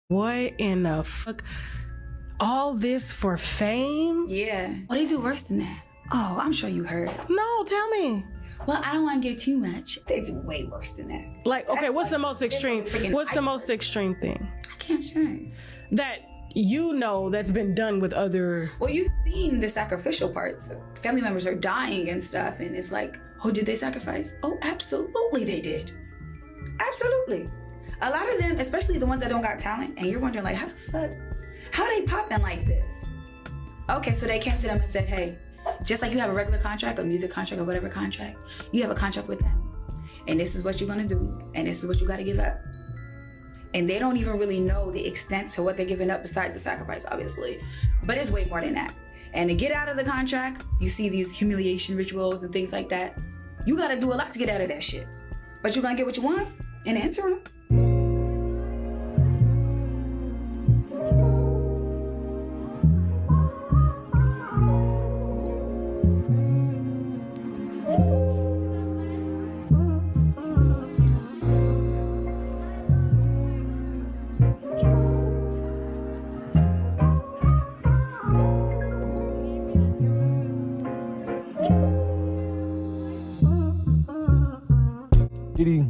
What in the fuck? All this for fame? Yeah. Well, they do worse than that. Oh, I'm sure you heard. No, tell me. Well, I don't want to give too much. They do way worse than that. Like, okay, That's what's like the most extreme? What's the most extreme thing? I can't share. That you know that's been done with other... Well, you've seen the sacrificial parts. Family members are dying and stuff, and it's like, oh, did they sacrifice? Oh, absolutely they did. Absolutely. A lot of them, especially the ones that don't got talent, and you're wondering, like, how the fuck, how they popping like this? Okay, so they came to them and said, hey, just like you have a regular contract, a music contract, or whatever contract, you have a contract with them. And this is what you're gonna do, and this is what you gotta give up. And they don't even really know the extent to what they're giving up besides the sacrifice, obviously. But it's way more than that. And to get out of the contract, you see these humiliation rituals and things like that. You gotta do a lot to get out of that shit. But you're gonna get what you want in the interim.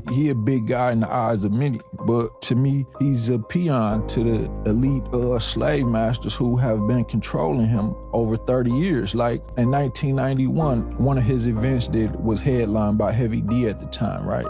He a big guy in the eyes of many, but to me, he's a peon to the elite slave masters who have been controlling him over 30 years. Like in 1991, one of his events was headlined by Heavy D at the time, right?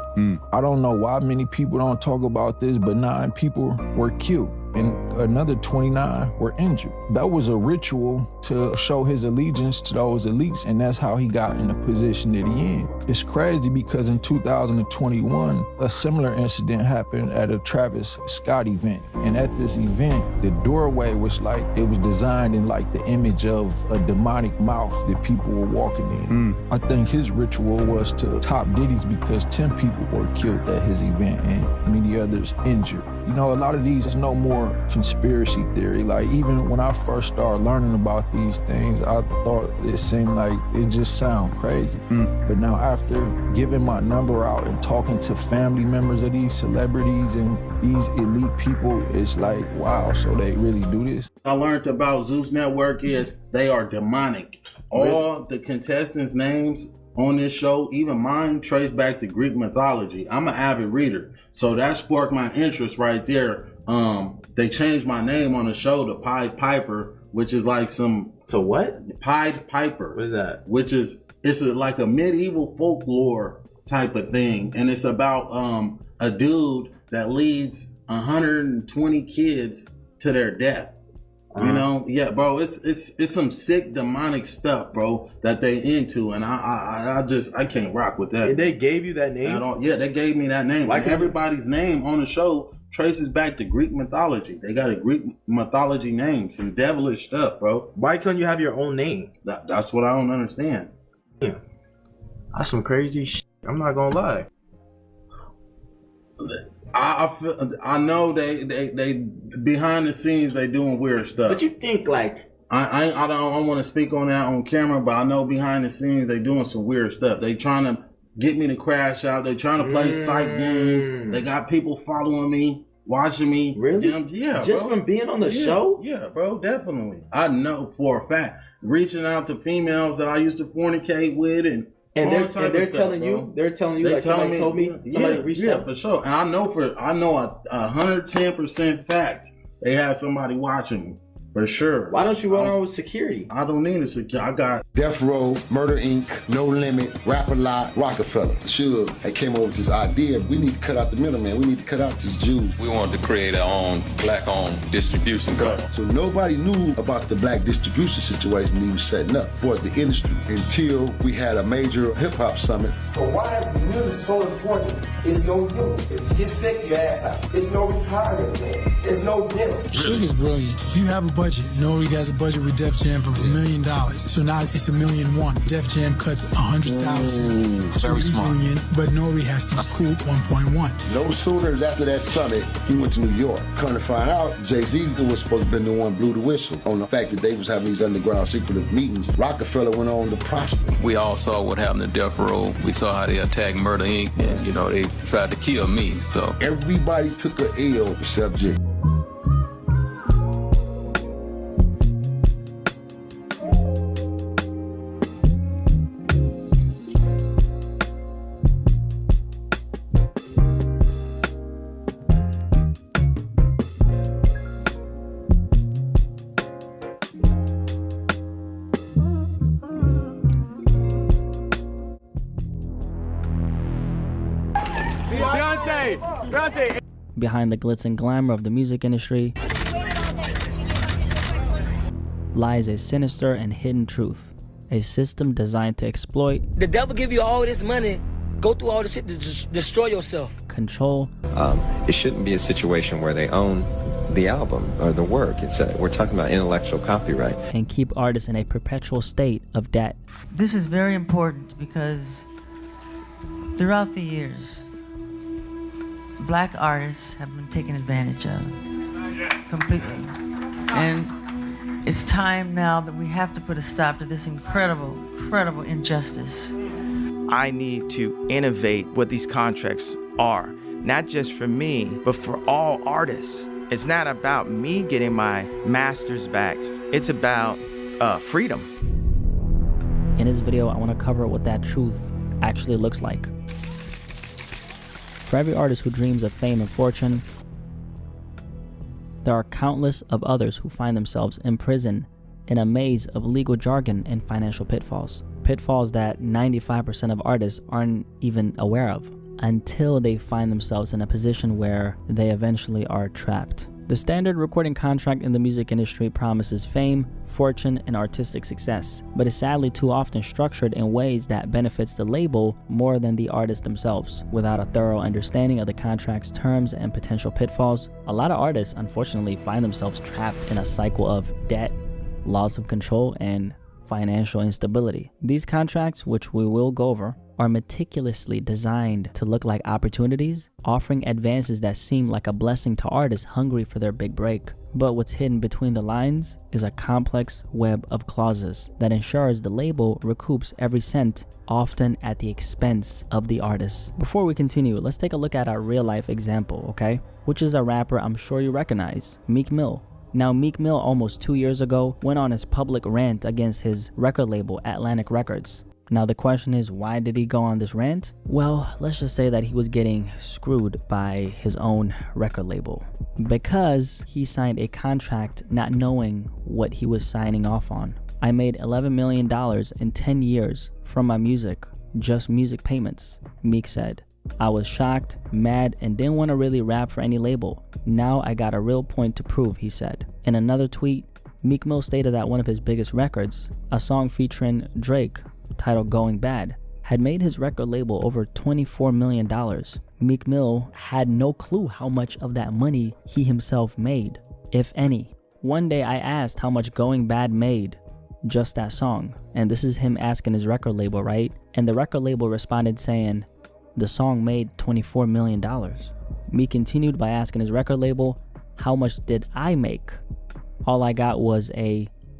I don't know why many people don't talk about this, but 9 people were killed and another 29 were injured. That was a ritual to show his allegiance to those elites, and that's how he got in the position that he in. It's crazy because in 2021, a similar incident happened at a Travis Scott event. And at this event, the doorway was like, it was designed in like the image of a demonic mouth that people were walking in. I think his ritual was to top Diddy's because 10 people were killed at his event and many others injured. You know, a lot of these is no more conspiracy theory. Like even when I first started learning about these things, I thought it seemed like it just sound crazy. But now after giving my number out and talking to family members of these celebrities and these elite people, it's like, wow, so they really do this? I learned about Zeus Network is they are demonic. All the contestants' names on this show, even mine, trace back to Greek mythology. I'm an avid reader, so that sparked my interest right there. They changed my name on the show to Pied Piper, which is like some... To what? Pied Piper. What is that? Which is, like a medieval folklore type of thing. And it's about a dude that leads 120 kids to their death. You know, yeah, bro, it's some sick demonic stuff, bro, that they into, and I can't rock with that. And they gave you that name? Yeah, they gave me that name. Like everybody's name on the show traces back to Greek mythology. They got a Greek mythology name, some devilish stuff, bro. Why can't you have your own name? That's what I don't understand. Yeah. That's some crazy shit. I'm not gonna lie. I know they behind the scenes they doing weird stuff. But you think like I don't want to speak on that on camera, but I know behind the scenes they doing some weird stuff. They trying to get me to crash out. They trying to play psych games. They got people following me, watching me. Really? Yeah, just bro. from being on the show? Yeah, bro, definitely. I know for a fact. Reaching out to females that I used to fornicate with and they're telling you like somebody told me, somebody reached out? For sure. And I know 110% fact they had somebody watching me. For sure. Why don't you run on with security? I don't need a security. I got Death Row, Murder Inc., No Limit, Rap a Lot, Rockefeller. Suge had came over with this idea. We need to cut out the middleman. We need to cut out these Jews. We wanted to create our own black-owned distribution company. So nobody knew about the black distribution situation he was setting up for the industry until we had a major hip-hop summit. So why is the music so important? It's no union. If you get sick, your ass out. It's no retirement, man. There's no dinner. Suge is brilliant. If you have a budget, Nori has a budget with Def Jam of $1 million. So now it's $1.1 million. Def Jam cuts $100,000. Very smart. But Nori has to recoup 1.1. No sooner after that summit, he went to New York. Come to find out, Jay-Z was supposed to be the one blew the whistle on the fact that they was having these underground secretive meetings. Rockefeller went on to prosper. We all saw what happened to Death Row. We saw how they attacked Murder Inc. And, they tried to kill me, so. Everybody took a L except Jay. Behind the glitz and glamour of the music industry lies a sinister and hidden truth, a system designed to exploit, the devil give you all this money, go through all this shit to destroy yourself. Control. It shouldn't be a situation where they own the album or the work. We're talking about intellectual copyright. And keep artists in a perpetual state of debt. This is very important because throughout the years, black artists have been taken advantage of completely. And it's time now that we have to put a stop to this incredible, incredible injustice. I need to innovate what these contracts are, not just for me, but for all artists. It's not about me getting my masters back. It's about freedom. In this video, I want to cover what that truth actually looks like. For every artist who dreams of fame and fortune, there are countless of others who find themselves imprisoned in a maze of legal jargon and financial pitfalls. Pitfalls that 95% of artists aren't even aware of until they find themselves in a position where they eventually are trapped. The standard recording contract in the music industry promises fame, fortune, and artistic success, but is sadly too often structured in ways that benefits the label more than the artists themselves. Without a thorough understanding of the contract's terms and potential pitfalls, a lot of artists unfortunately find themselves trapped in a cycle of debt, loss of control, and financial instability. These contracts, which we will go over, are meticulously designed to look like opportunities, offering advances that seem like a blessing to artists hungry for their big break. But what's hidden between the lines is a complex web of clauses that ensures the label recoups every cent, often at the expense of the artist. Before we continue, let's take a look at our real life example, okay? Which is a rapper I'm sure you recognize, Meek Mill. Now, Meek Mill almost 2 years ago went on his public rant against his record label, Atlantic Records. Now the question is, why did he go on this rant? Well, let's just say that he was getting screwed by his own record label because he signed a contract not knowing what he was signing off on. I made $11 million in 10 years from my music, just music payments, Meek said. I was shocked, mad, and didn't want to really rap for any label. Now I got a real point to prove, he said. In another tweet, Meek Mill stated that one of his biggest records, a song featuring Drake, titled Going Bad, had made his record label over $24 million. Meek Mill had no clue how much of that money he himself made, if any. One day I asked how much Going Bad made, just that song, and this is him asking his record label, right? And the record label responded saying, the song made $24 million. Meek continued by asking his record label, how much did I make? All I got was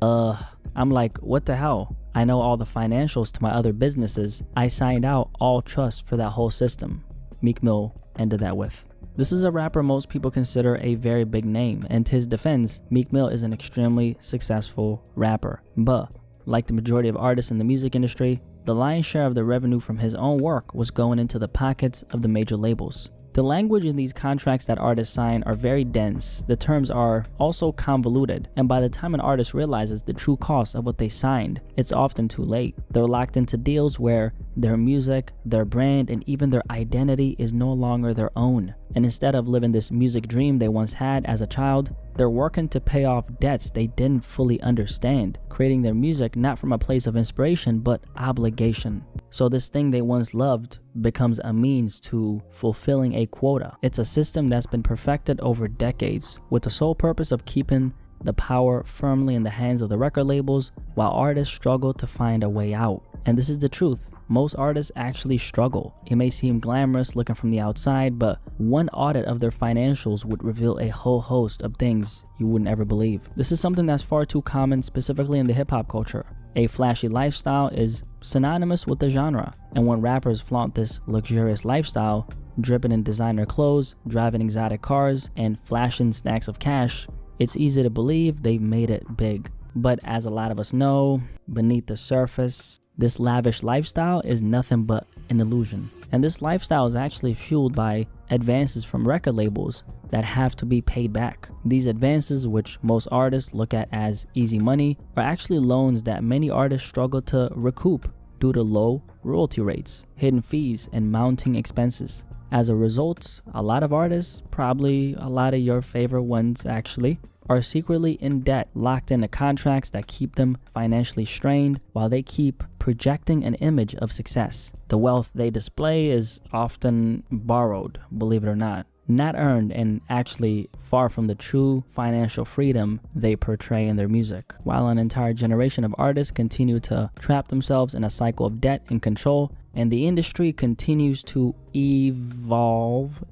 I'm like, what the hell? I know all the financials to my other businesses. I signed out all trust for that whole system. Meek Mill ended that with. This is a rapper most people consider a very big name, and to his defense, Meek Mill is an extremely successful rapper. But, like the majority of artists in the music industry, the lion's share of the revenue from his own work was going into the pockets of the major labels. The language in these contracts that artists sign are very dense. The terms are also convoluted, and by the time an artist realizes the true cost of what they signed, it's often too late. They're locked into deals where their music, their brand, and even their identity is no longer their own. And instead of living this music dream they once had as a child, they're working to pay off debts they didn't fully understand, creating their music not from a place of inspiration but obligation. So this thing they once loved becomes a means to fulfilling a quota. It's a system that's been perfected over decades with the sole purpose of keeping the power firmly in the hands of the record labels while artists struggle to find a way out. And this is the truth. Most artists actually struggle. It may seem glamorous looking from the outside, but one audit of their financials would reveal a whole host of things you wouldn't ever believe. This is something that's far too common, specifically in the hip-hop culture. A flashy lifestyle is synonymous with the genre, and when rappers flaunt this luxurious lifestyle, dripping in designer clothes, driving exotic cars, and flashing stacks of cash, it's easy to believe they've made it big. But as a lot of us know, beneath the surface, this lavish lifestyle is nothing but an illusion. And this lifestyle is actually fueled by advances from record labels that have to be paid back. These advances, which most artists look at as easy money, are actually loans that many artists struggle to recoup due to low royalty rates, hidden fees, and mounting expenses. As a result, a lot of artists, probably a lot of your favorite ones actually, are secretly in debt, locked into contracts that keep them financially strained while they keep projecting an image of success. The wealth they display is often borrowed, believe it or not earned, and actually far from the true financial freedom they portray in their music. While an entire generation of artists continue to trap themselves in a cycle of debt and control, and the industry continues to evolve,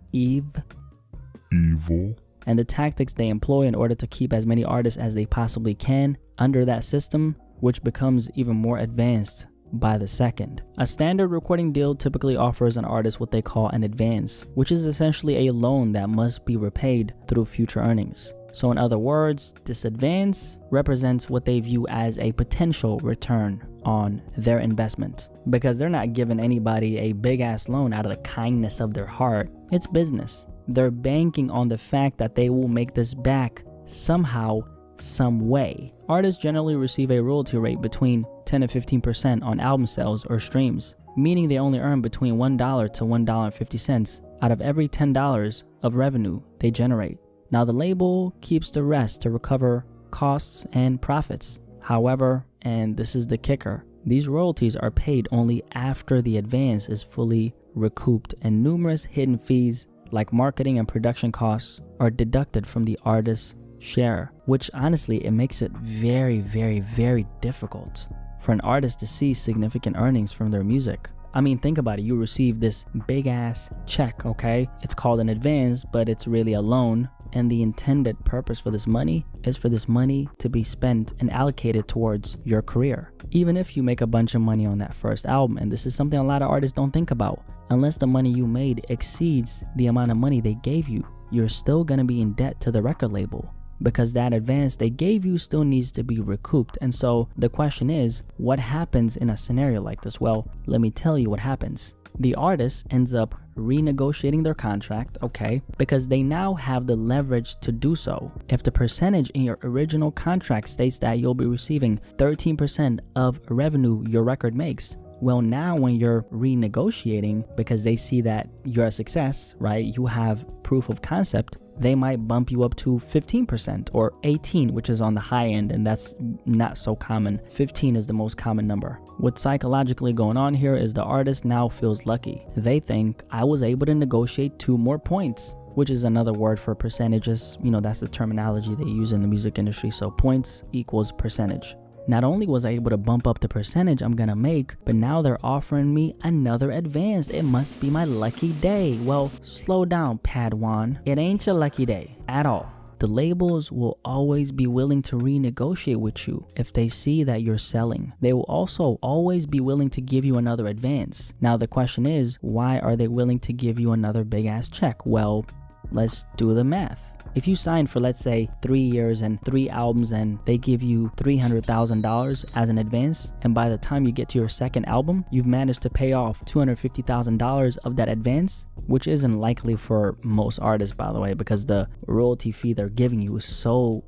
and the tactics they employ in order to keep as many artists as they possibly can under that system, which becomes even more advanced by the second. A standard recording deal typically offers an artist what they call an advance, which is essentially a loan that must be repaid through future earnings. So in other words, this advance represents what they view as a potential return on their investment, because they're not giving anybody a big ass loan out of the kindness of their heart. It's business. They're banking on the fact that they will make this back somehow, some way. Artists generally receive a royalty rate between 10 to 15% on album sales or streams, meaning they only earn between $1 to $1.50 out of every $10 of revenue they generate. Now the label keeps the rest to recover costs and profits. However, and this is the kicker, these royalties are paid only after the advance is fully recouped, and numerous hidden fees like marketing and production costs are deducted from the artist's share, which honestly, it makes it very, very, very difficult for an artist to see significant earnings from their music. I mean, think about it. You receive this big ass check, okay? It's called an advance, but it's really a loan. And the intended purpose for this money is for this money to be spent and allocated towards your career. Even if you make a bunch of money on that first album, and this is something a lot of artists don't think about, unless the money you made exceeds the amount of money they gave you, you're still gonna be in debt to the record label, because that advance they gave you still needs to be recouped. And so the question is, what happens in a scenario like this? Well, let me tell you what happens. The artist ends up renegotiating their contract, okay, because they now have the leverage to do so. If the percentage in your original contract states that you'll be receiving 13% of revenue your record makes, well, now when you're renegotiating, because they see that you're a success, right? You have proof of concept, they might bump you up to 15% or 18, which is on the high end, and that's not so common. 15 is the most common number. What's psychologically going on here is the artist now feels lucky. They think, I was able to negotiate 2 more points, which is another word for percentages. You know, that's the terminology they use in the music industry. So points equals percentage. Not only was I able to bump up the percentage I'm gonna make, but now they're offering me another advance. It must be my lucky day. Well, slow down, Padawan. It ain't your lucky day at all. The labels will always be willing to renegotiate with you if they see that you're selling. They will also always be willing to give you another advance. Now the question is, why are they willing to give you another big ass check? Well, let's do the math. If you sign for, let's say, 3 years and 3 albums and they give you $300,000 as an advance, and by the time you get to your second album, you've managed to pay off $250,000 of that advance, which isn't likely for most artists, by the way, because the royalty fee they're giving you is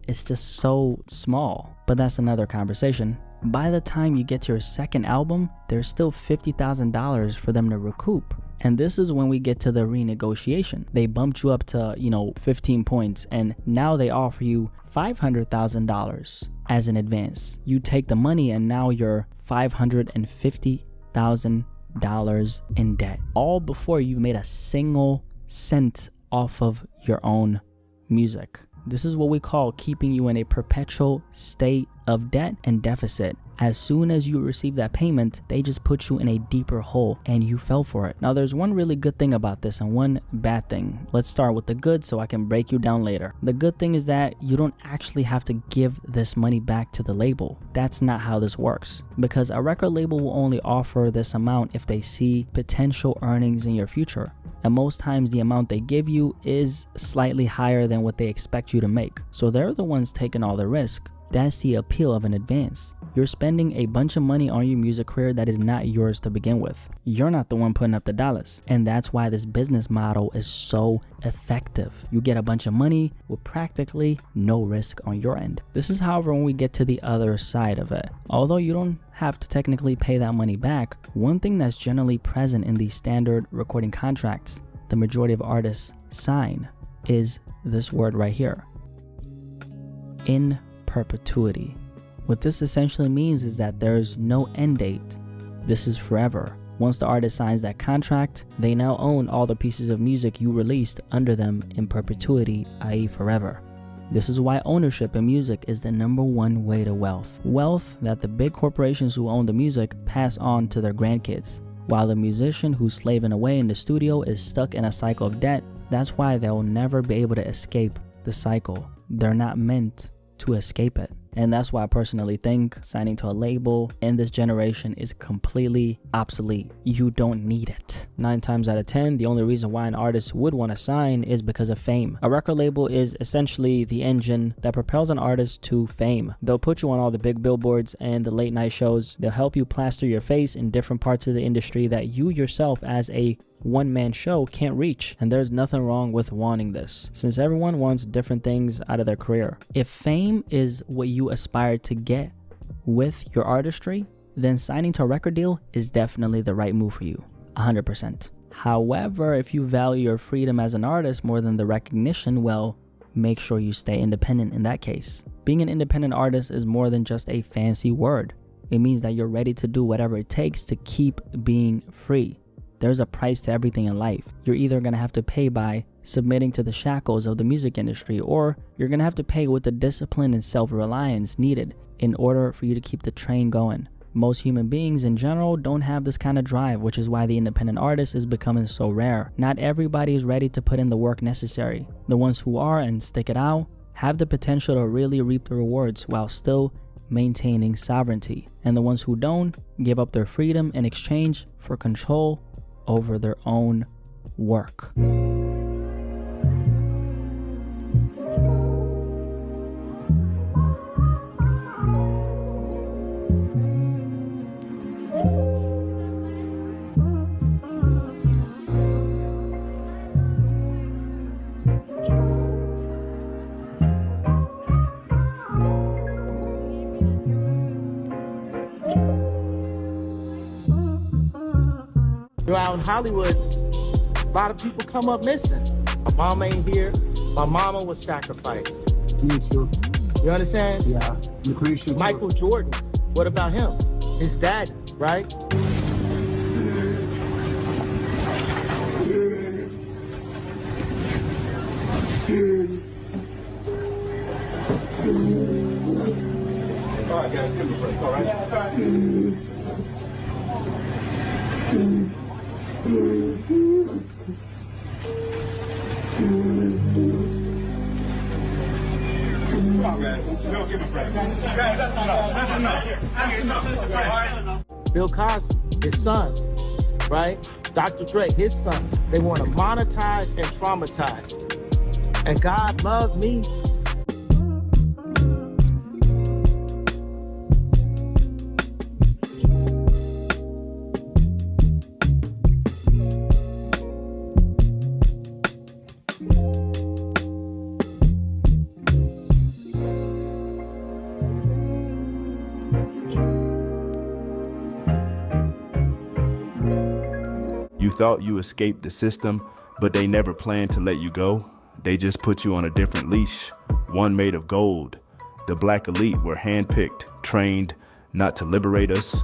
it's just so small. But that's another conversation. By the time you get to your second album, there's still $50,000 for them to recoup. And this is when we get to the renegotiation. They bumped you up to, 15 points, and now they offer you $500,000 as an advance. You take the money and now you're $550,000 in debt. All before you made a single cent off of your own music. This is what we call keeping you in a perpetual state of debt and deficit. As soon as you receive that payment, they just put you in a deeper hole and you fell for it. Now, there's one really good thing about this and one bad thing. Let's start with the good so I can break you down later. The good thing is that you don't actually have to give this money back to the label. That's not how this works, because a record label will only offer this amount if they see potential earnings in your future. And most times the amount they give you is slightly higher than what they expect you to make. So they're the ones taking all the risk. That's the appeal of an advance. You're spending a bunch of money on your music career that is not yours to begin with. You're not the one putting up the dollars. And that's why this business model is so effective. You get a bunch of money with practically no risk on your end. This is, however, when we get to the other side of it. Although you don't have to technically pay that money back, one thing that's generally present in these standard recording contracts the majority of artists sign is this word right here, in perpetuity. What this essentially means is that there's no end date. This is forever. Once the artist signs that contract, they now own all the pieces of music you released under them in perpetuity, i.e. forever. This is why ownership in music is the #1 way to wealth. Wealth that the big corporations who own the music pass on to their grandkids, while the musician who's slaving away in the studio is stuck in a cycle of debt. That's why they'll never be able to escape the cycle. They're not meant to escape it. And that's why I personally think signing to a label in this generation is completely obsolete. You don't need it. 9 times out of 10, the only reason why an artist would want to sign is because of fame. A record label is essentially the engine that propels an artist to fame. They'll put you on all the big billboards and the late night shows. They'll help you plaster your face in different parts of the industry that you yourself as a one-man show can't reach, and there's nothing wrong with wanting this, since everyone wants different things out of their career. If fame is what you aspire to get with your artistry, then signing to a record deal is definitely the right move for you, 100%. However, if you value your freedom as an artist more than the recognition, well, make sure you stay independent in that case. Being an independent artist is more than just a fancy word. It means that you're ready to do whatever it takes to keep being free. There's a price to everything in life. You're either going to have to pay by submitting to the shackles of the music industry, or you're going to have to pay with the discipline and self-reliance needed in order for you to keep the train going. Most human beings in general don't have this kind of drive, which is why the independent artist is becoming so rare. Not everybody is ready to put in the work necessary. The ones who are and stick it out have the potential to really reap the rewards while still maintaining sovereignty. And the ones who don't give up their freedom in exchange for control over their own work. Out in Hollywood, a lot of people come up missing. My mom ain't here. My mama was sacrificed. Me too. You understand? Yeah. Michael Jordan. What about him? His dad, right? All right, guys, give me a break, all right? Yeah, Bill Cosby, his son, right? Dr. Dre, his son. They want to monetize and traumatize. And God loved me. You thought you escaped the system, but they never planned to let you go. They just put you on a different leash, one made of gold. The black elite were handpicked, trained not to liberate us,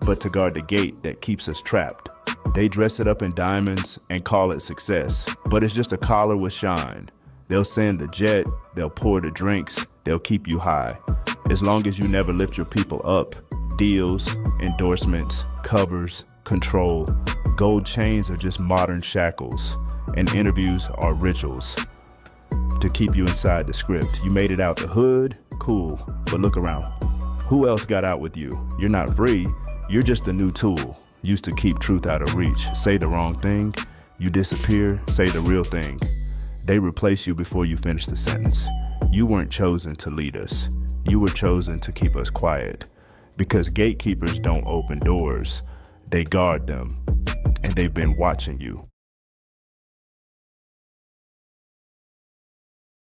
but to guard the gate that keeps us trapped. They dress it up in diamonds and call it success, but it's just a collar with shine. They'll send the jet, they'll pour the drinks, they'll keep you high. As long as you never lift your people up, deals, endorsements, covers, control. Gold chains are just modern shackles, and interviews are rituals to keep you inside the script. You made it out the hood, cool, but look around. Who else got out with you? You're not free, you're just a new tool, used to keep truth out of reach. Say the wrong thing, you disappear, say the real thing. They replace you before you finish the sentence. You weren't chosen to lead us. You were chosen to keep us quiet. Because gatekeepers don't open doors, they guard them. And they've been watching you.